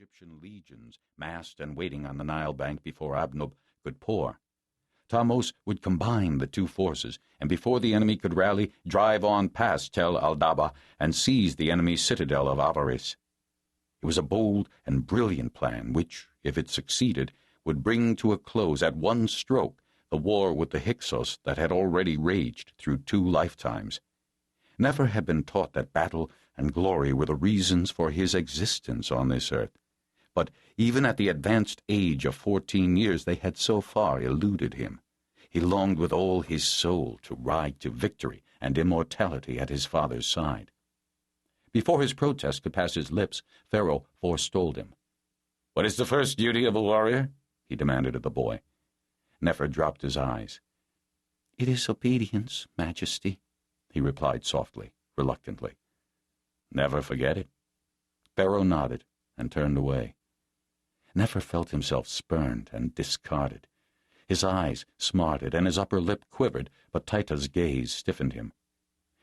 Egyptian legions massed and waiting on the Nile bank before Abnub could pour. Thamos would combine the two forces, and before the enemy could rally, drive on past Tel al-Daba and seize the enemy's citadel of Avaris. It was a bold and brilliant plan which, if it succeeded, would bring to a close at one stroke the war with the Hyksos that had already raged through 2 lifetimes. Nefer had been taught that battle and glory were the reasons for his existence on this earth, but even at the advanced age of 14 years they had so far eluded him. He longed with all his soul to ride to victory and immortality at his father's side. Before his protest could pass his lips, Pharaoh forestalled him. "What is the first duty of a warrior?" he demanded of the boy. Nefer dropped his eyes. "It is obedience, Majesty," he replied softly, reluctantly. "Never forget it." Pharaoh nodded and turned away. Nefer felt himself spurned and discarded. His eyes smarted and his upper lip quivered, but Taita's gaze stiffened him.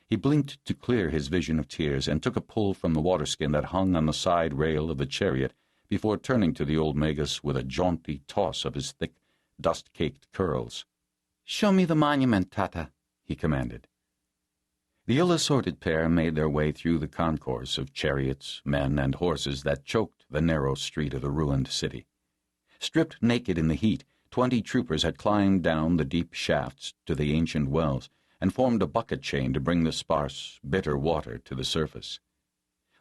He blinked to clear his vision of tears and took a pull from the waterskin that hung on the side rail of the chariot before turning to the old Magus with a jaunty toss of his thick, dust-caked curls. "Show me the monument, Taita," he commanded. The ill-assorted pair made their way through the concourse of chariots, men, and horses that choked the narrow street of the ruined city. Stripped naked in the heat, 20 troopers had climbed down the deep shafts to the ancient wells and formed a bucket chain to bring the sparse, bitter water to the surface.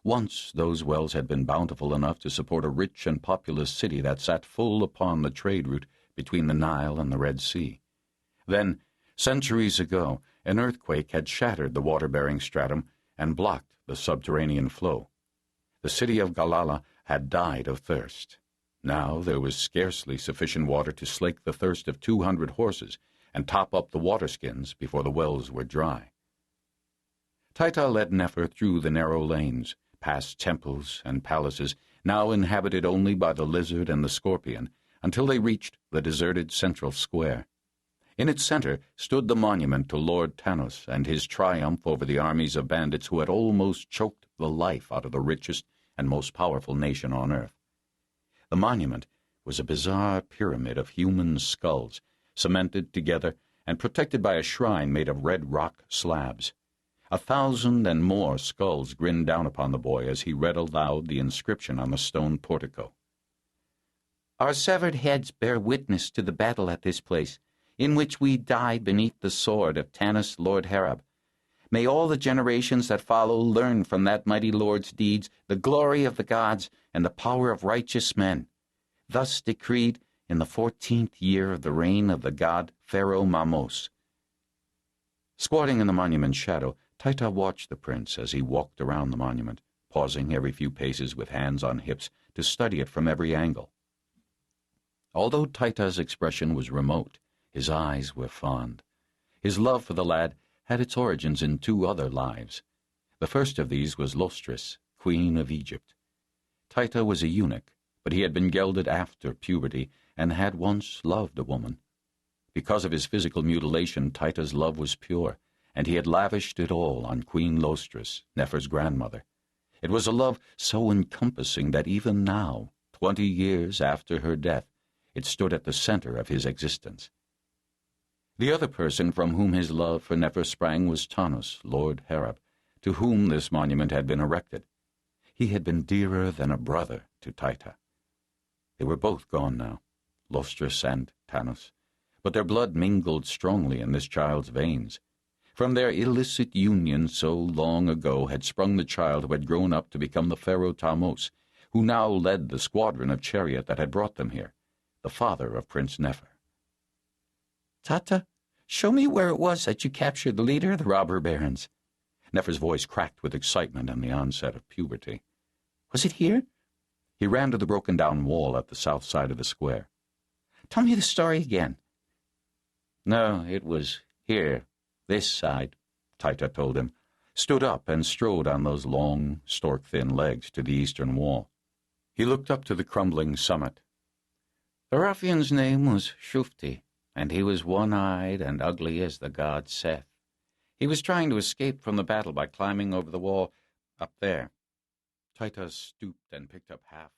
Once those wells had been bountiful enough to support a rich and populous city that sat full upon the trade route between the Nile and the Red Sea. Then, centuries ago, an earthquake had shattered the water-bearing stratum and blocked the subterranean flow. The city of Gallala had died of thirst. Now there was scarcely sufficient water to slake the thirst of 200 horses and top up the waterskins before the wells were dry. Taita led Nefer through the narrow lanes, past temples and palaces, now inhabited only by the lizard and the scorpion, until they reached the deserted central square. In its center stood the monument to Lord Tanos and his triumph over the armies of bandits who had almost choked the life out of the richest and most powerful nation on earth. The monument was a bizarre pyramid of human skulls, cemented together and protected by a shrine made of red rock slabs. 1,000 and more skulls grinned down upon the boy as he read aloud the inscription on the stone portico. "Our severed heads bear witness to the battle at this place, in which we die beneath the sword of Tanis Lord Herab. May all the generations that follow learn from that mighty lord's deeds the glory of the gods and the power of righteous men. Thus decreed in the 14th year of the reign of the god Pharaoh Mamos." Squatting in the monument's shadow, Taita watched the prince as he walked around the monument, pausing every few paces with hands on hips to study it from every angle. Although Taita's expression was remote, his eyes were fond. His love for the lad had its origins in 2 other lives. The first of these was Lostris, queen of Egypt. Taita was a eunuch, but he had been gelded after puberty and had once loved a woman. Because of his physical mutilation, Taita's love was pure, and he had lavished it all on Queen Lostris, Nefer's grandmother. It was a love so encompassing that even now, 20 years after her death, it stood at the center of his existence. The other person from whom his love for Nefer sprang was Tanos, Lord Herab, to whom this monument had been erected. He had been dearer than a brother to Taita. They were both gone now, Lostris and Tanos, but their blood mingled strongly in this child's veins. From their illicit union so long ago had sprung the child who had grown up to become the pharaoh Thamos, who now led the squadron of chariot that had brought them here, the father of Prince Nefer. "Taita, show me where it was that you captured the leader of the robber barons." Nefer's voice cracked with excitement and the onset of puberty. "Was it here?" He ran to the broken-down wall at the south side of the square. "Tell me the story again." "No, it was here, this side," Taita told him, stood up and strode on those long, stork-thin legs to the eastern wall. He looked up to the crumbling summit. "The ruffian's name was Shufti, and he was one-eyed and ugly as the god Seth. He was trying to escape from the battle by climbing over the wall up there." Taita stooped and picked up half